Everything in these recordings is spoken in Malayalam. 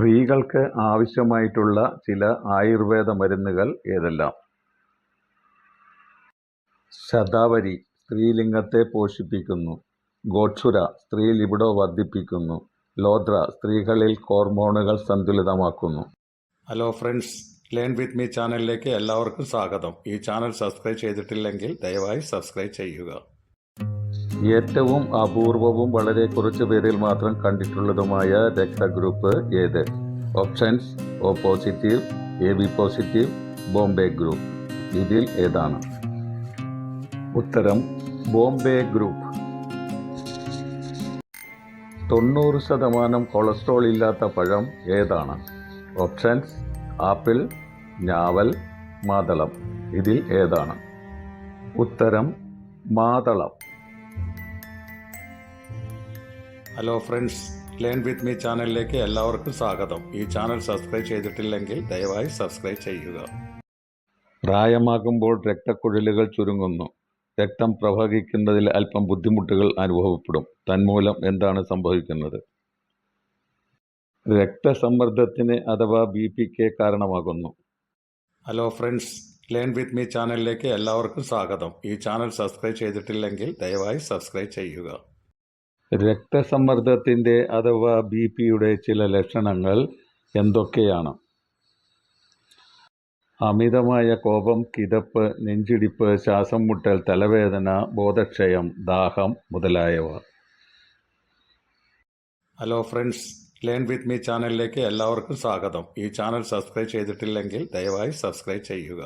സ്ത്രീകൾക്ക് ആവശ്യമായിട്ടുള്ള ചില ആയുർവേദ മരുന്നുകൾ ഏതെല്ലാം? ശതാവരി സ്ത്രീലിംഗത്തെ പോഷിപ്പിക്കുന്നു. ഗോക്ഷുര സ്ത്രീ ലിബിഡോ വർദ്ധിപ്പിക്കുന്നു. ലോദ്ര സ്ത്രീകളിൽ ഹോർമോണുകൾ സന്തുലിതമാക്കുന്നു. Hello friends, learn with me ചാനലിലേക്ക് എല്ലാവർക്കും സ്വാഗതം. ഈ ചാനൽ സബ്സ്ക്രൈബ് ചെയ്തിട്ടില്ലെങ്കിൽ ദയവായി സബ്സ്ക്രൈബ് ചെയ്യുക. ഏറ്റവും അപൂർവവും വളരെ കുറച്ചു പേരിൽ മാത്രം കണ്ടിട്ടുള്ളതുമായ രക്തഗ്രൂപ്പ് ഏത്? Options: O positive, AB positive, Bombay group. ഇതിൽ ഏതാണ്? ഉത്തരം ബോംബെ ഗ്രൂപ്പ്. 90% കൊളസ്ട്രോൾ ഇല്ലാത്ത പഴം ഏതാണ്? ഓപ്ഷൻസ്: ആപ്പിൾ, ഞാവൽ, മാതളം. ഇതിൽ ഏതാണ്? ഉത്തരം മാതളം. Hello friends, learn with me ചാനലിലേക്ക് എല്ലാവർക്കും സ്വാഗതം. ഈ ചാനൽ സബ്സ്ക്രൈബ് ചെയ്തിട്ടില്ലെങ്കിൽ ദയവായി സബ്സ്ക്രൈബ് ചെയ്യുക. പ്രായമാകുമ്പോൾ രക്തക്കുഴലുകൾ ചുരുങ്ങുന്നു. രക്തം പ്രവഹിക്കുന്നതിൽ അല്പം ബുദ്ധിമുട്ടുകൾ അനുഭവപ്പെടും. തന്മൂലം എന്താണ് സംഭവിക്കുന്നത്? രക്തസമ്മർദ്ദത്തിന് അഥവാ BP-ക്ക് കാരണമാകുന്നു. Hello friends, learn with me ചാനലിലേക്ക് എല്ലാവർക്കും സ്വാഗതം. ഈ ചാനൽ സബ്സ്ക്രൈബ് ചെയ്തിട്ടില്ലെങ്കിൽ ദയവായി സബ്സ്ക്രൈബ് ചെയ്യുക. രക്തസമ്മർദ്ദത്തിൻ്റെ അഥവാ BP-യുടെ ചില ലക്ഷണങ്ങൾ എന്തൊക്കെയാണ്? അമിതമായ കോപം, കിതപ്പ്, നെഞ്ചിടിപ്പ്, ശ്വാസം മുട്ടൽ, തലവേദന, ബോധക്ഷയം, ദാഹം മുതലായവ. Hello friends, learn with me ചാനലിലേക്ക് എല്ലാവർക്കും സ്വാഗതം. ഈ ചാനൽ സബ്സ്ക്രൈബ് ചെയ്തിട്ടില്ലെങ്കിൽ ദയവായി സബ്സ്ക്രൈബ് ചെയ്യുക.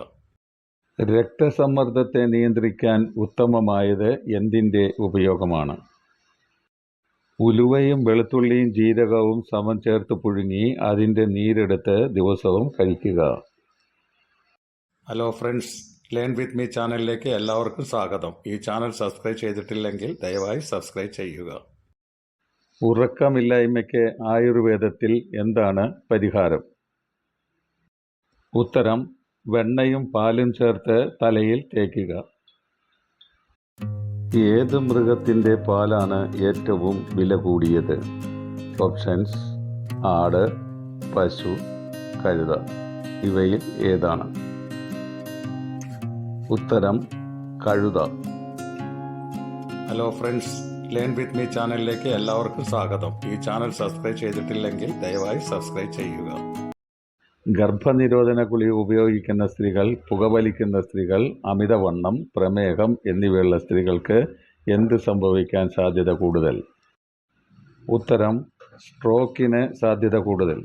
രക്തസമ്മർദ്ദത്തെ നിയന്ത്രിക്കാൻ ഉത്തമമായത് എന്തിൻ്റെ ഉപയോഗമാണ്? ഉലുവയും വെളുത്തുള്ളിയും ജീരകവും സമം ചേർത്ത് പുഴുങ്ങി അതിൻ്റെ നീരെടുത്ത് ദിവസവും കഴിക്കുക. Hello friends, learn with me ചാനലിലേക്ക് എല്ലാവർക്കും സ്വാഗതം. ഈ ചാനൽ സബ്സ്ക്രൈബ് ചെയ്തിട്ടില്ലെങ്കിൽ ദയവായി സബ്സ്ക്രൈബ് ചെയ്യുക. ഉറക്കമില്ലായ്മയ്ക്ക് ആയുർവേദത്തിൽ എന്താണ് പരിഹാരം? ഉത്തരം വെണ്ണയും പാലും ചേർത്ത് തലയിൽ തേക്കുക. ഏത് മൃഗത്തിൻ്റെ പാലാണ് ഏറ്റവും വില കൂടിയത്? ഓപ്ഷൻസ്: ആട്, പശു, കഴുത. ഇവയിൽ ഏതാണ്? ഉത്തരം കഴുത. Hello friends, learn with me ചാനലിലേക്ക് എല്ലാവർക്കും സ്വാഗതം. ഈ ചാനൽ സബ്സ്ക്രൈബ് ചെയ്തിട്ടില്ലെങ്കിൽ ദയവായി സബ്സ്ക്രൈബ് ചെയ്യുക. ഗർഭനിരോധന ഗുളിക ഉപയോഗിക്കുന്ന സ്ത്രീകൾ, പുകവലിക്കുന്ന സ്ത്രീകൾ, അമിതവണ്ണം, പ്രമേഹം എന്നിവയുള്ള സ്ത്രീകൾക്ക് എന്ത് സംഭവിക്കാൻ സാധ്യത കൂടുതൽ? ഉത്തരം സ്ട്രോക്കിന് സാധ്യത കൂടുതൽ.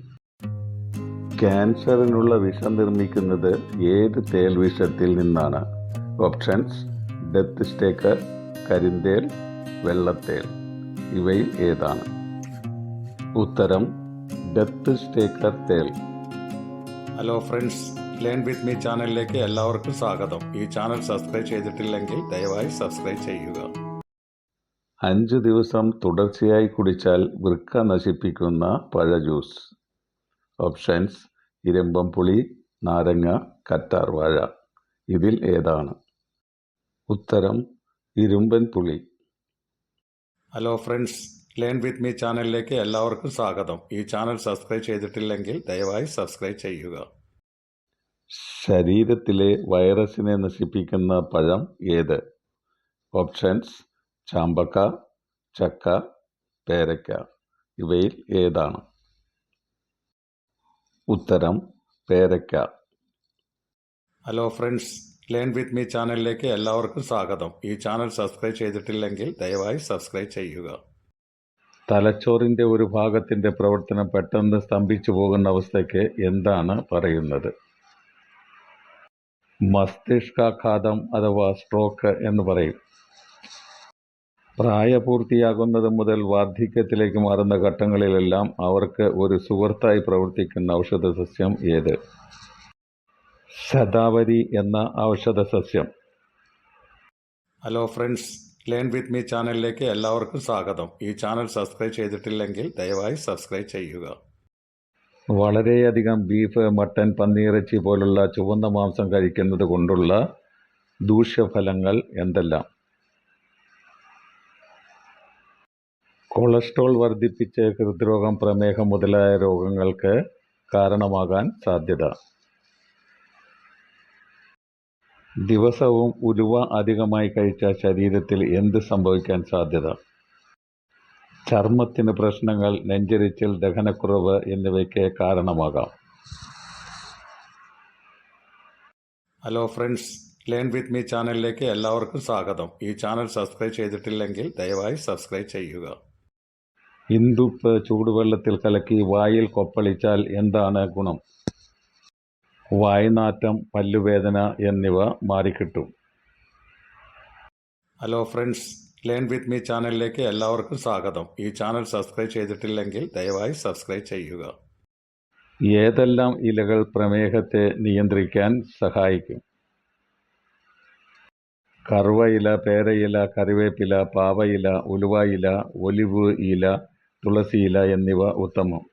ക്യാൻസറിനുള്ള വിഷം നിർമ്മിക്കുന്നത് ഏത് തേൽ വിഷത്തിൽ നിന്നാണ്? ഓപ്ഷൻസ്: ഡെത്ത് സ്റ്റേക്കർ, കരിന്തേൽ, വെള്ളത്തേൽ. ഇവയിൽ ഏതാണ്? ഉത്തരം ഡെത്ത് സ്റ്റേക്കർ തേൽ. Hello friends, learn with me ചാനലിലേക്ക് എല്ലാവർക്കും സ്വാഗതം. ഈ ചാനൽ സബ്സ്ക്രൈബ് ചെയ്തിട്ടില്ലെങ്കിൽ ദയവായി സബ്സ്ക്രൈബ് ചെയ്യുക. 5 ദിവസം തുടർച്ചയായി കുടിച്ചാൽ വൃക്ക നശിപ്പിക്കുന്ന പഴ ജ്യൂസ്. ഓപ്ഷൻസ്: ഇരുമ്പംപുളി, നാരങ്ങ, കറ്റാർ വാഴ. ഇതിൽ ഏതാണ്? ഉത്തരം ഇരുമ്പൻ പുളി. Hello friends, learn with me ചാനലിലേക്ക് എല്ലാവർക്കും സ്വാഗതം. ഈ ചാനൽ സബ്സ്ക്രൈബ് ചെയ്തിട്ടില്ലെങ്കിൽ ദയവായി സബ്സ്ക്രൈബ് ചെയ്യുക. ശരീരത്തിലെ വൈറസിനെ നശിപ്പിക്കുന്ന പഴം ഏത്? ഓപ്ഷൻസ്: ചാമ്പക്ക, ചക്ക, പേരയ്ക്ക. ഇവയിൽ ഏതാണ്? ഉത്തരം പേരയ്ക്ക. Hello friends, learn with me ചാനലിലേക്ക് എല്ലാവർക്കും സ്വാഗതം. ഈ ചാനൽ സബ്സ്ക്രൈബ് ചെയ്തിട്ടില്ലെങ്കിൽ ദയവായി സബ്സ്ക്രൈബ് ചെയ്യുക. തലച്ചോറിൻ്റെ ഒരു ഭാഗത്തിൻ്റെ പ്രവർത്തനം പെട്ടെന്ന് സ്തംഭിച്ചു പോകുന്ന അവസ്ഥയ്ക്ക് എന്താണ് പറയുന്നത്? മസ്തിഷ്കാഘാതം അഥവാ സ്ട്രോക്ക് എന്ന് പറയും. പ്രായപൂർത്തിയാകുന്നത് മുതൽ വാർദ്ധക്യത്തിലേക്ക് മാറുന്ന ഘട്ടങ്ങളിലെല്ലാം അവർക്ക് ഒരു സുഹൃത്തായി പ്രവർത്തിക്കുന്ന ഔഷധസസ്യം ഏത്? ശതാവരി എന്ന ഔഷധസസ്യം. Hello friends, learn with me ചാനലിലേക്ക് എല്ലാവർക്കും സ്വാഗതം. ഈ ചാനൽ സബ്സ്ക്രൈബ് ചെയ്തിട്ടില്ലെങ്കിൽ ദയവായി സബ്സ്ക്രൈബ് ചെയ്യുക. വളരെയധികം ബീഫ്, മട്ടൻ, പന്നിയിറച്ചി പോലുള്ള ചുവന്ന മാംസം കഴിക്കുന്നത് കൊണ്ടുള്ള ദൂഷ്യഫലങ്ങൾ എന്തെല്ലാം? കൊളസ്ട്രോൾ വർദ്ധിപ്പിച്ച് ഹൃദ്രോഗം, പ്രമേഹം മുതലായ രോഗങ്ങൾക്ക് കാരണമാകാൻ സാധ്യത. ദിവസവും ഉലുവ അധികമായി കഴിച്ചാൽ ശരീരത്തിൽ എന്ത് സംഭവിക്കാൻ സാധ്യത? ചർമ്മത്തിന് പ്രശ്നങ്ങൾ, നെഞ്ചെരിച്ചിൽ, ദഹനക്കുറവ് എന്നിവയ്ക്ക് കാരണമാകാം. Hello friends, learn with me ചാനലിലേക്ക് എല്ലാവർക്കും സ്വാഗതം. ഈ ചാനൽ സബ്സ്ക്രൈബ് ചെയ്തിട്ടില്ലെങ്കിൽ ദയവായി സബ്സ്ക്രൈബ് ചെയ്യുക. ഇന്ദുപ്പ് ചൂടുവെള്ളത്തിൽ കലക്കി വായിൽ കൊപ്പളിച്ചാൽ എന്താണ് ഗുണം? വായ്നാറ്റം, പല്ലുവേദന എന്നിവ മാറിക്കിട്ടും. Hello friends, learn with me ചാനലിലേക്ക് എല്ലാവർക്കും സ്വാഗതം. ഈ ചാനൽ സബ്സ്ക്രൈബ് ചെയ്തിട്ടില്ലെങ്കിൽ ദയവായി സബ്സ്ക്രൈബ് ചെയ്യുക. ഏതെല്ലാം ഇലകൾ പ്രമേഹത്തെ നിയന്ത്രിക്കാൻ സഹായിക്കും? കറുവയില, പേരയില, കറിവേപ്പില, പാവയില, ഉലുവയില, ഒലിവ് ഇല, തുളസിയില എന്നിവ ഉത്തമം.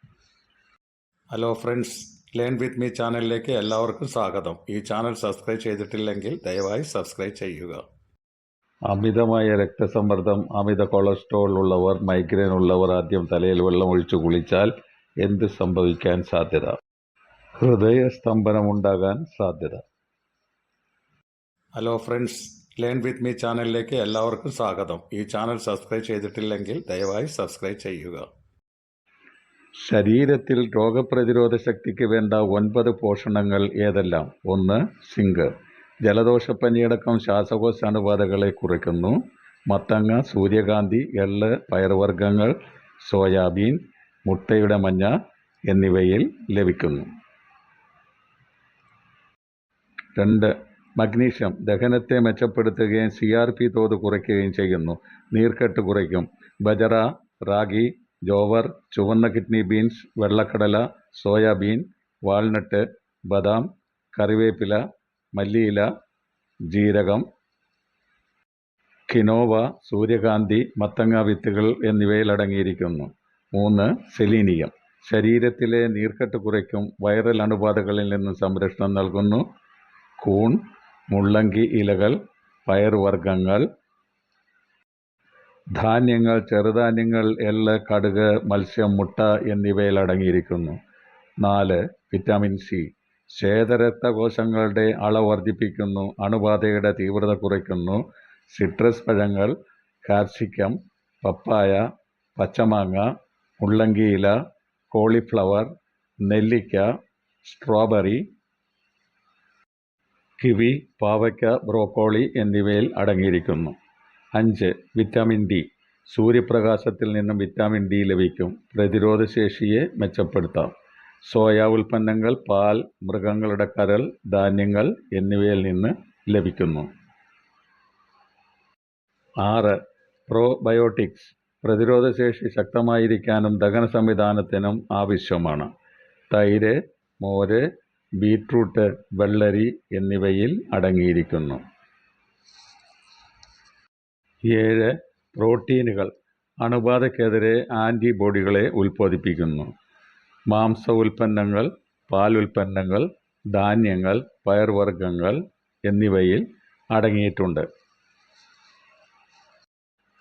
Hello friends, learn with me ചാനലിലേക്ക് എല്ലാവർക്കും സ്വാഗതം. ഈ ചാനൽ സബ്സ്ക്രൈബ് ചെയ്തിട്ടില്ലെങ്കിൽ ദയവായി സബ്സ്ക്രൈബ് ചെയ്യുക. അമിതമായ രക്തസമ്മർദ്ദം, അമിത കൊളസ്ട്രോൾ ഉള്ളവർ, മൈഗ്രെയിൻ ഉള്ളവർ ആദ്യം തലയിൽ വെള്ളം ഒഴിച്ചു കുളിച്ചാൽ എന്ത് സംഭവിക്കാൻ സാധ്യത? ഹൃദയസ്തംഭനമുണ്ടാകാൻ സാധ്യത. Hello friends, learn with me ചാനലിലേക്ക് എല്ലാവർക്കും സ്വാഗതം. ഈ ചാനൽ സബ്സ്ക്രൈബ് ചെയ്തിട്ടില്ലെങ്കിൽ ദയവായി സബ്സ്ക്രൈബ് ചെയ്യുക. ശരീരത്തിൽ രോഗപ്രതിരോധ ശക്തിക്ക് വേണ്ട 9 പോഷണങ്ങൾ ഏതെല്ലാം? 1. സിങ്ക്. ജലദോഷപ്പനിയടക്കം ശ്വാസകോശ അണുബാധകളെ കുറയ്ക്കുന്നു. മത്തങ്ങ, സൂര്യകാന്തി, എള്ള്, പയറുവർഗ്ഗങ്ങൾ, സോയാബീൻ, മുട്ടയുടെ മഞ്ഞ എന്നിവയിൽ ലഭിക്കുന്നു. 2. മഗ്നീഷ്യം. ദഹനത്തെ മെച്ചപ്പെടുത്തുകയും CRP തോത് കുറയ്ക്കുകയും ചെയ്യുന്നു. നീർക്കെട്ട് കുറയ്ക്കും. ബജറ, റാഗി, ജോവർ, ചുവന്ന കിഡ്നി ബീൻസ്, വെള്ളക്കടല, സോയാബീൻ, വാൾനട്ട്, ബദാം, കറിവേപ്പില, മല്ലിയില, ജീരകം, കിനോവ, സൂര്യകാന്തി, മത്തങ്ങ വിത്തുകൾ എന്നിവയിൽ അടങ്ങിയിരിക്കുന്നു. 3. സെലീനിയം. ശരീരത്തിലെ നീർക്കെട്ട് കുറയ്ക്കും. വൈറൽ അണുബാധകളിൽ നിന്ന് സംരക്ഷണം നൽകുന്നു. കൂൺ, മുള്ളങ്കി ഇലകൾ, പയറുവർഗ്ഗങ്ങൾ, ധാന്യങ്ങൾ, ചെറുധാന്യങ്ങൾ, എള്ള്, കടുക്, മത്സ്യം, മുട്ട എന്നിവയിൽ അടങ്ങിയിരിക്കുന്നു. 4. Vitamin C. ശ്വേതരക്തകോശങ്ങളുടെ അളവ് വർദ്ധിപ്പിക്കുന്നു. അണുബാധയുടെ തീവ്രത കുറയ്ക്കുന്നു. സിട്രസ് പഴങ്ങൾ, കാപ്സിക്കം, പപ്പായ, പച്ചമാങ്ങ, മുള്ളങ്കിയില, കോളിഫ്ലവർ, നെല്ലിക്ക, സ്ട്രോബെറി, കിവി, പാവയ്ക്ക, ബ്രോക്കോളി എന്നിവയിൽ അടങ്ങിയിരിക്കുന്നു. 5. Vitamin D. സൂര്യപ്രകാശത്തിൽ നിന്നും വിറ്റാമിൻ ഡി ലഭിക്കും. പ്രതിരോധശേഷിയെ മെച്ചപ്പെടുത്താം. സോയ ഉൽപ്പന്നങ്ങൾ, പാൽ, മൃഗങ്ങളുടെ കരൾ, ധാന്യങ്ങൾ എന്നിവയിൽ നിന്ന് ലഭിക്കുന്നു. 6. പ്രോബയോട്ടിക്സ്. പ്രതിരോധശേഷി ശക്തമായിരിക്കാനും ദഹന സംവിധാനത്തിനും ആവശ്യമാണ്. തൈര്, മോര്, ബീറ്റ്റൂട്ട്, വെള്ളരി എന്നിവയിൽ അടങ്ങിയിരിക്കുന്നു. 7. പ്രോട്ടീനുകൾ. അണുബാധയ്ക്കെതിരെ ആൻറ്റിബോഡികളെ ഉൽപ്പാദിപ്പിക്കുന്നു. മാംസ ഉൽപ്പന്നങ്ങൾ, പാലുൽപ്പന്നങ്ങൾ, ധാന്യങ്ങൾ, പയർവർഗ്ഗങ്ങൾ എന്നിവയിൽ അടങ്ങിയിട്ടുണ്ട്.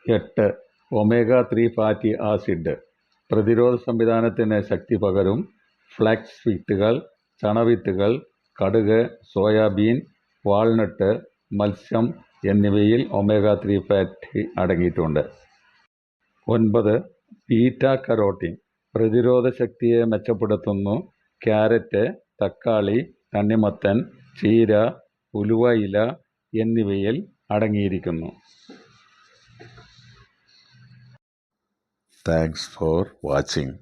8. ഒമേഗ-3 ഫാറ്റി ആസിഡ്. പ്രതിരോധ സംവിധാനത്തിന് ശക്തി പകരും. ഫ്ലാക്സ് വിത്തുകൾ, ചണവിത്തുകൾ, കടുക്, സോയാബീൻ, വാൾനട്ട്, മത്സ്യം എന്നിവയിൽ ഒമേഗ-3 ഫാറ്റി അടങ്ങിയിട്ടുണ്ട്. 9. Beta carotene. പ്രതിരോധ ശക്തിയെ മെച്ചപ്പെടുത്തുന്നു. ക്യാരറ്റ്, തക്കാളി, തണ്ണിമത്തൻ, ചീര, ഉലുവയില എന്നിവയിൽ അടങ്ങിയിരിക്കുന്നു. Thanks for watching.